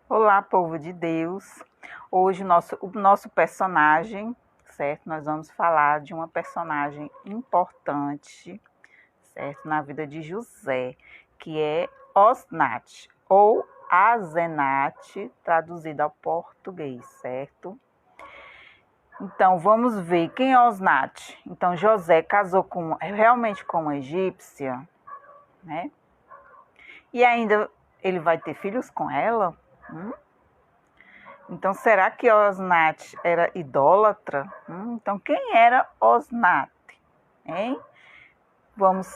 Olá, povo de Deus. Hoje o nosso personagem, certo? Nós vamos falar de uma personagem importante, certo? Na vida de José, que é Osnat, ou Azenate, traduzido ao português, certo? Então, vamos ver quem é Osnat. Então, José casou realmente com uma egípcia, né? E ainda ele vai ter filhos com ela? Então, será que Osnat era idólatra? Então, quem era Osnat? Hein? Vamos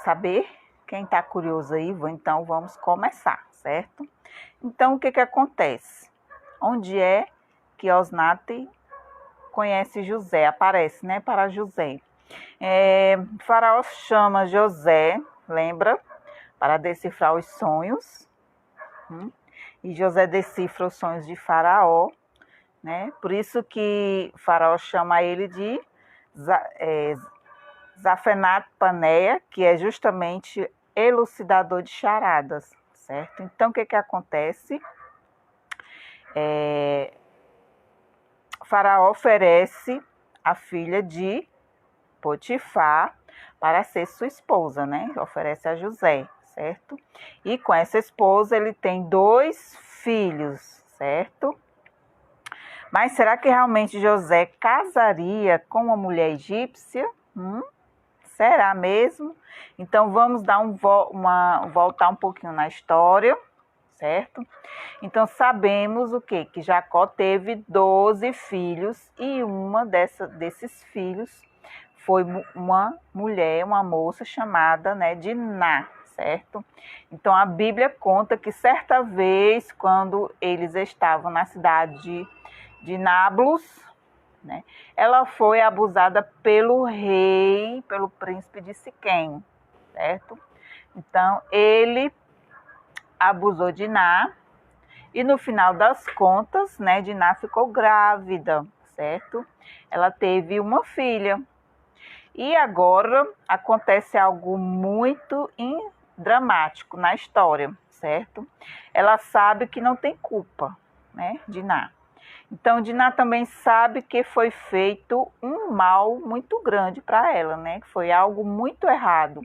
saber? Quem está curioso aí, então vamos começar, certo? Então, o que acontece? Onde é que Osnat conhece José? Aparece, né, para José. Faraó chama José, lembra? Para decifrar os sonhos. E José decifra os sonhos de Faraó, né? Por isso que Faraó chama ele de Zafenat Paneia, que é justamente elucidador de charadas, certo? Então, o que acontece? Faraó oferece a filha de Potifar para ser sua esposa, né? Oferece a José, certo? E com essa esposa ele tem 2 filhos, certo? Mas será que realmente José casaria com uma mulher egípcia? Será mesmo? Então vamos dar voltar um pouquinho na história, certo? Então sabemos o quê? Que Jacó teve 12 filhos e uma desses filhos foi uma mulher, uma moça chamada, né, Diná, certo? Então a Bíblia conta que certa vez, quando eles estavam na cidade de Nablus, né, ela foi abusada pelo rei, pelo príncipe de Siquém, certo? Então ele abusou de Diná e no final das contas, né, Diná ficou grávida, certo? Ela teve uma filha. E agora acontece algo muito dramático na história, certo? Ela sabe que não tem culpa, né, Diná. Então, Diná também sabe que foi feito um mal muito grande para ela, né? Que foi algo muito errado.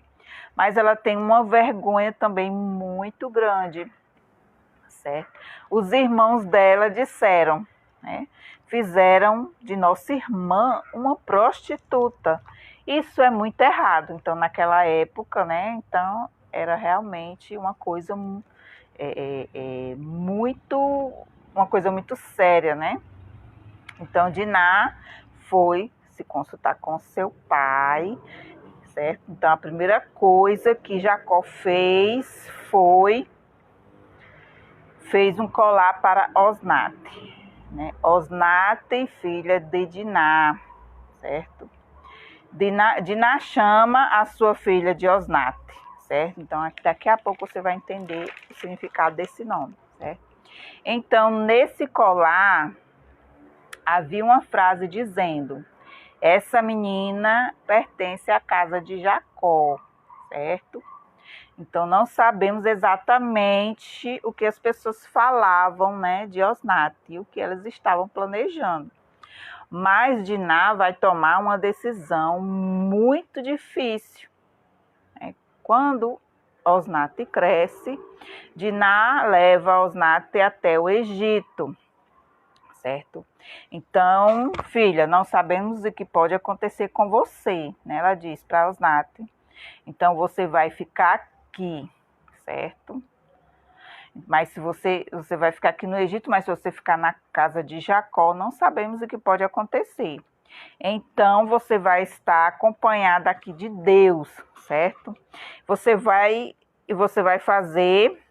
Mas ela tem uma vergonha também muito grande, certo? Os irmãos dela disseram, né? Fizeram de nossa irmã uma prostituta. Isso é muito errado. Então, naquela época, né? Então, era realmente uma coisa uma coisa muito séria, né? Então, Diná foi se consultar com seu pai, certo? Então, a primeira coisa que Jacó fez um colar para Osnat, né? Osnat, filha de Diná, certo? Diná chama a sua filha de Osnat, certo? Então, daqui a pouco você vai entender o significado desse nome, certo? Então, nesse colar havia uma frase dizendo: essa menina pertence à casa de Jacó, certo? Então, não sabemos exatamente o que as pessoas falavam, né, de Osnat e o que elas estavam planejando. Mas Diná vai tomar uma decisão muito difícil. Quando Osnat cresce, Diná leva Osnat até o Egito, certo? Então, filha, não sabemos o que pode acontecer com você, né? Ela diz para Osnat. Então, você vai ficar aqui, certo? Mas se você vai ficar aqui no Egito, mas se você ficar na casa de Jacó, não sabemos o que pode acontecer. Então, você vai estar acompanhada aqui de Deus, certo? Você vai fazer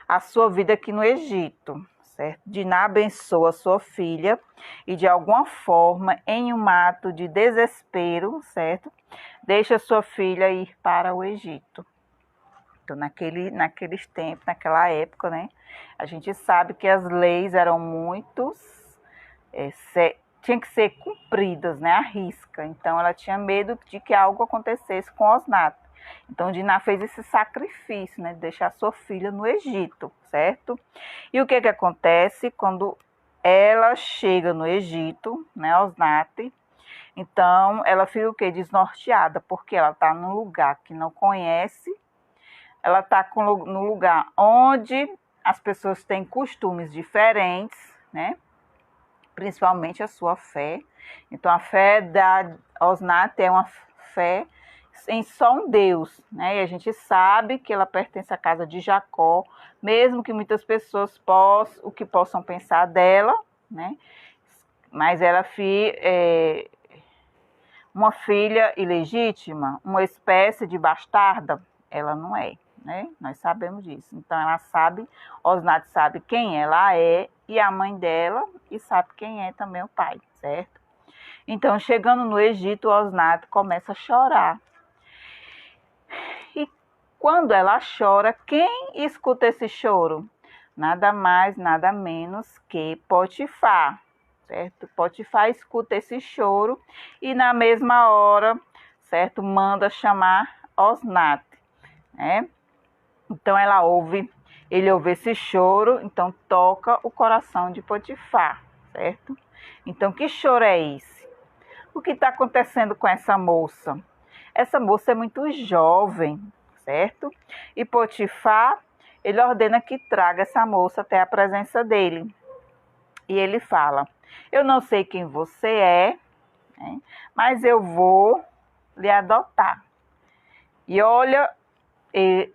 a sua vida aqui no Egito, certo? Diná abençoa sua filha e, de alguma forma, em um ato de desespero, certo? Deixa sua filha ir para o Egito. Então, naqueles tempos, naquela época, né? A gente sabe que as leis eram tinham que ser cumpridas, né? À risca. Então, ela tinha medo de que algo acontecesse com Osnat. Então, Diná fez esse sacrifício, né, de deixar sua filha no Egito, certo? E o que acontece quando ela chega no Egito, né, Osnate? Então, ela fica o quê? Desnorteada, porque ela está num lugar que não conhece, ela está no lugar onde as pessoas têm costumes diferentes, né? Principalmente a sua fé. Então, a fé da Osnate é uma fé em só um Deus, né? E a gente sabe que ela pertence à casa de Jacó, mesmo que muitas pessoas possam pensar dela, né? Mas ela é uma filha ilegítima, uma espécie de bastarda, ela não é, né? Nós sabemos disso. Então ela sabe, Osnate sabe quem ela é e a mãe dela, e sabe quem é também o pai, certo? Então, chegando no Egito, Osnate começa a chorar. E quando ela chora, quem escuta esse choro? Nada mais, nada menos que Potifar, certo? Potifar escuta esse choro e na mesma hora, certo? Manda chamar Osnate, né? Então ele ouve esse choro, então toca o coração de Potifar, certo? Então, que choro é esse? O que está acontecendo com essa moça? Essa moça é muito jovem, certo? E Potifar, ele ordena que traga essa moça até a presença dele. E ele fala: eu não sei quem você é, né, mas eu vou lhe adotar. E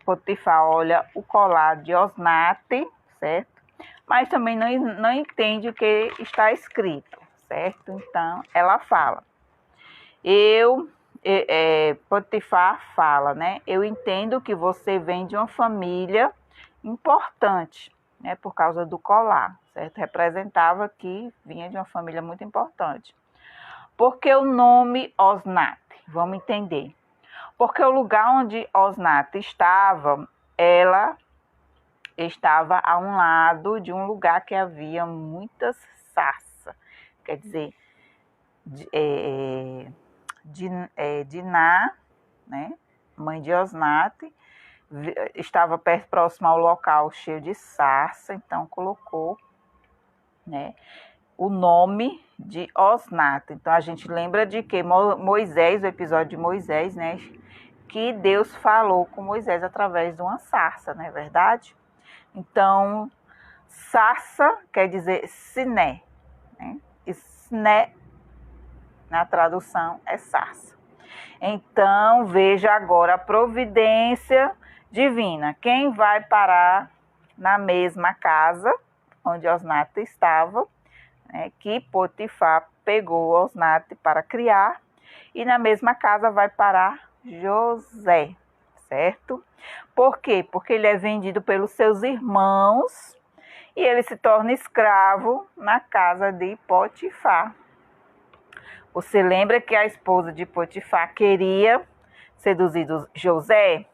Potifar olha o colar de Osnate, certo? Mas também não entende o que está escrito, certo? Então, ela fala: Potifar fala, né? Eu entendo que você vem de uma família importante, né? Por causa do colar, certo? Representava que vinha de uma família muito importante. Por que o nome Osnate? Vamos entender. Porque o lugar onde Osnate estava, ela estava a um lado de um lugar que havia muitas sarças. Quer dizer, Diná, né, mãe de Osnate, estava próximo ao local cheio de sarça, então colocou, né, o nome de Osnate. Então a gente lembra de que Moisés, o episódio de Moisés, né, que Deus falou com Moisés através de uma sarça, não é verdade? Então, sarça quer dizer siné, né? E siné, na tradução, é sarça. Então, veja agora a providência divina. Quem vai parar na mesma casa onde Osnate estava, né, que Potifar pegou Osnate para criar, e na mesma casa vai parar José, certo? Por quê? Porque ele é vendido pelos seus irmãos e ele se torna escravo na casa de Potifar. Você lembra que a esposa de Potifar queria seduzir José?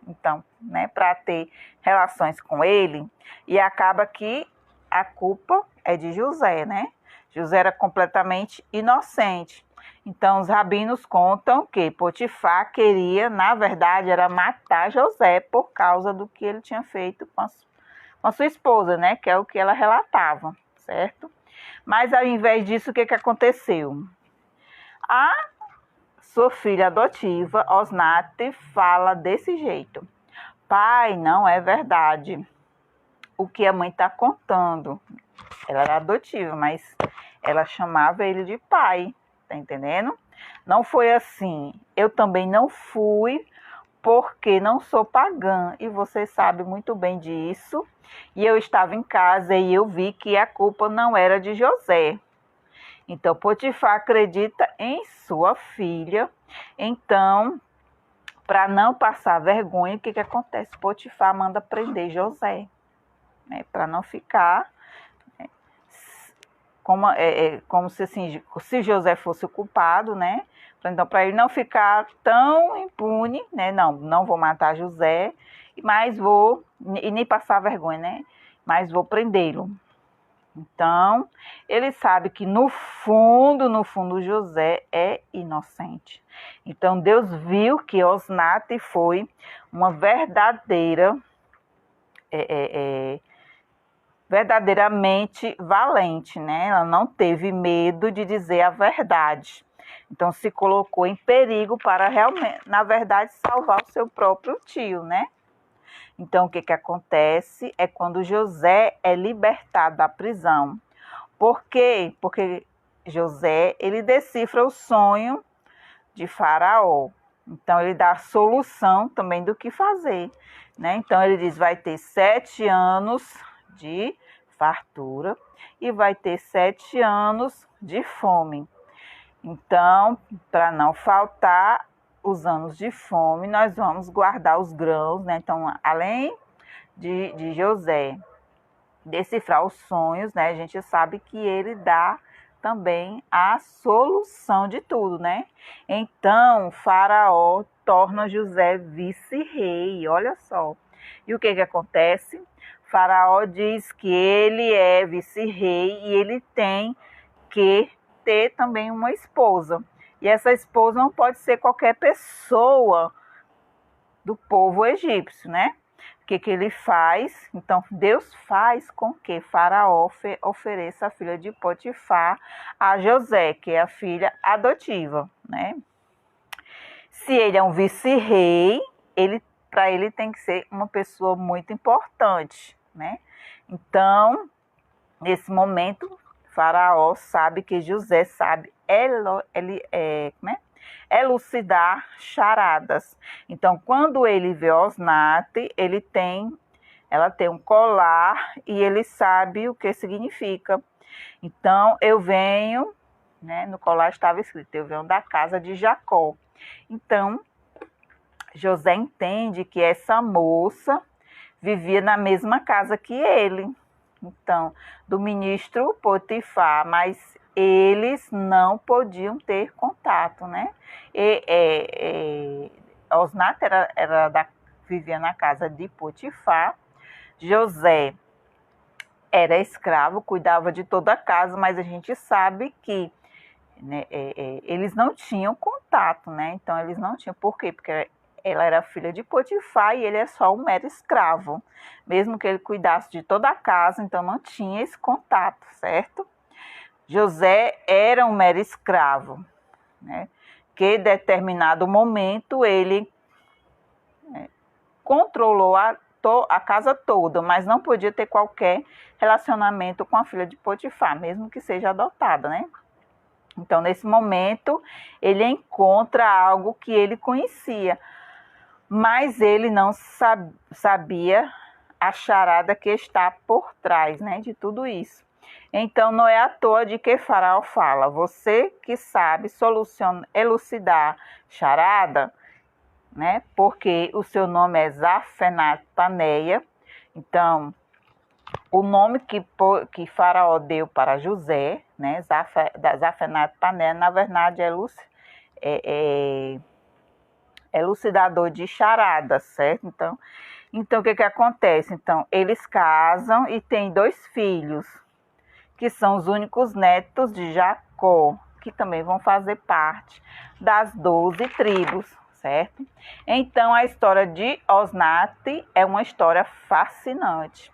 Então, né, para ter relações com ele, e acaba que a culpa é de José, né? José era completamente inocente. Então, os rabinos contam que Potifar queria, na verdade, era matar José por causa do que ele tinha feito com a sua esposa, né? Que é o que ela relatava, certo? Mas, ao invés disso, o que aconteceu? A sua filha adotiva, Osnate, fala desse jeito: pai, não é verdade o que a mãe está contando. Ela era adotiva, mas ela chamava ele de pai, tá entendendo? Não foi assim. Eu também não fui, porque não sou pagã, e você sabe muito bem disso. E eu estava em casa e eu vi que a culpa não era de José. Então, Potifar acredita em sua filha. Então, para não passar vergonha, o que acontece? Potifar manda prender José, né, para não ficar como se, assim, se José fosse o culpado, né? Então, para ele não ficar tão impune, né? Não vou matar José, mas e nem passar vergonha, né? Mas vou prendê-lo. Então, ele sabe que no fundo, José é inocente. Então, Deus viu que Osnate foi uma verdadeiramente valente, né? Ela não teve medo de dizer a verdade. Então, se colocou em perigo para realmente, na verdade, salvar o seu próprio tio, né? Então, o que acontece é quando José é libertado da prisão. Por quê? Porque José, ele decifra o sonho de Faraó. Então, ele dá a solução também do que fazer, né? Então, ele diz, vai ter 7 anos de fartura e vai ter 7 anos de fome. Então, para não faltar os anos de fome, nós vamos guardar os grãos, né? Então, além de José decifrar os sonhos, né? A gente sabe que ele dá também a solução de tudo, né? Então, Faraó torna José vice-rei, olha só. E o que acontece? Faraó diz que ele é vice-rei e ele tem que ter também uma esposa. E essa esposa não pode ser qualquer pessoa do povo egípcio, né? O que ele faz? Então, Deus faz com que Faraó ofereça a filha de Potifar a José, que é a filha adotiva, né? Se ele é um vice-rei, para ele tem que ser uma pessoa muito importante, né? Então, nesse momento, Faraó sabe que José sabe elucidar charadas. Então, quando ele vê Osnate, ela tem um colar e ele sabe o que significa. Então, eu venho, né, no colar estava escrito, eu venho da casa de Jacó. Então, José entende que essa moça vivia na mesma casa que ele. Então, do ministro Potifar, mas eles não podiam ter contato, né? Osnat vivia na casa de Potifar, José era escravo, cuidava de toda a casa, mas a gente sabe que, né, eles não tinham contato, né? Então, eles não tinham. Por quê? Porque ela era filha de Potifar e ele é só um mero escravo. Mesmo que ele cuidasse de toda a casa, então não tinha esse contato, certo? José era um mero escravo, né? Que em determinado momento ele controlou a casa toda, mas não podia ter qualquer relacionamento com a filha de Potifar, mesmo que seja adotada, né? Então, nesse momento, ele encontra algo que ele conhecia, mas ele não sabia a charada que está por trás, né, de tudo isso. Então, não é à toa de que Faraó fala, você que sabe elucidar charada, né, porque o seu nome é Zafenat-Paneia. Então, o nome que Faraó deu para José, né, Zafenat-Paneia, na verdade é elucidador de charadas, certo? Então o que acontece? Então, eles casam e têm 2 filhos, que são os únicos netos de Jacó, que também vão fazer parte das 12 tribos, certo? Então, a história de Osnate é uma história fascinante.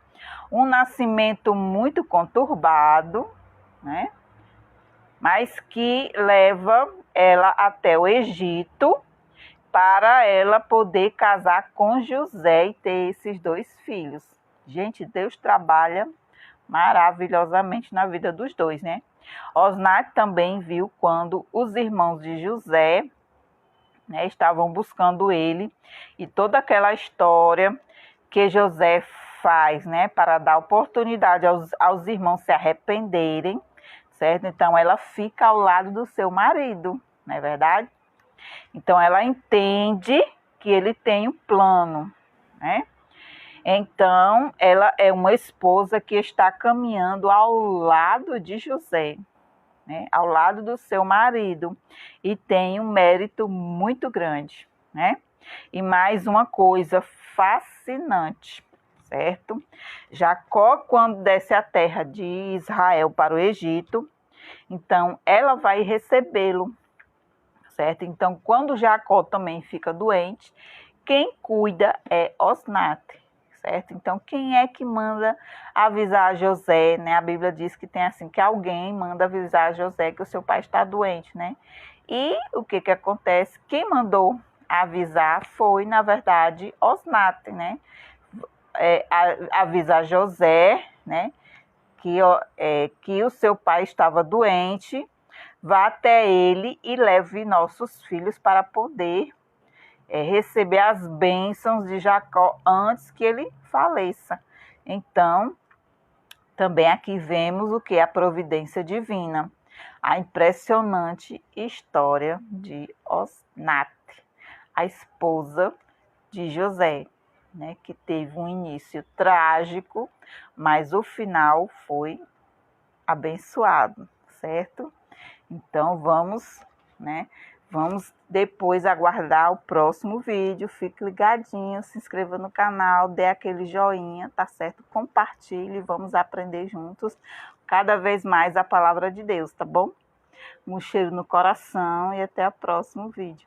Um nascimento muito conturbado, né? Mas que leva ela até o Egito, para ela poder casar com José e ter esses 2 filhos. Gente, Deus trabalha maravilhosamente na vida dos 2, né? Osnat também viu quando os irmãos de José, né, estavam buscando ele, e toda aquela história que José faz, né, para dar oportunidade aos irmãos se arrependerem, certo? Então, ela fica ao lado do seu marido, não é verdade? Então, ela entende que ele tem um plano, né? Então, ela é uma esposa que está caminhando ao lado de José, né? Ao lado do seu marido, e tem um mérito muito grande, né? E mais uma coisa fascinante, certo? Jacó, quando desce a terra de Israel para o Egito, então ela vai recebê-lo, certo? Então, quando Jacó também fica doente, quem cuida é Osnate, certo? Então, quem é que manda avisar a José, né? A Bíblia diz que tem assim, que alguém manda avisar a José que o seu pai está doente, né? E o que acontece? Quem mandou avisar foi, na verdade, Osnate, né? Avisar José, né? Que o seu pai estava doente, vá até ele e leve nossos filhos para poder receber as bênçãos de Jacó antes que ele faleça. Então, também aqui vemos o que? A providência divina. A impressionante história de Osnate, a esposa de José, né, que teve um início trágico, mas o final foi abençoado, certo? Então vamos depois aguardar o próximo vídeo. Fique ligadinho, se inscreva no canal, dê aquele joinha, tá certo? Compartilhe, vamos aprender juntos cada vez mais a palavra de Deus, tá bom? Um cheiro no coração e até o próximo vídeo.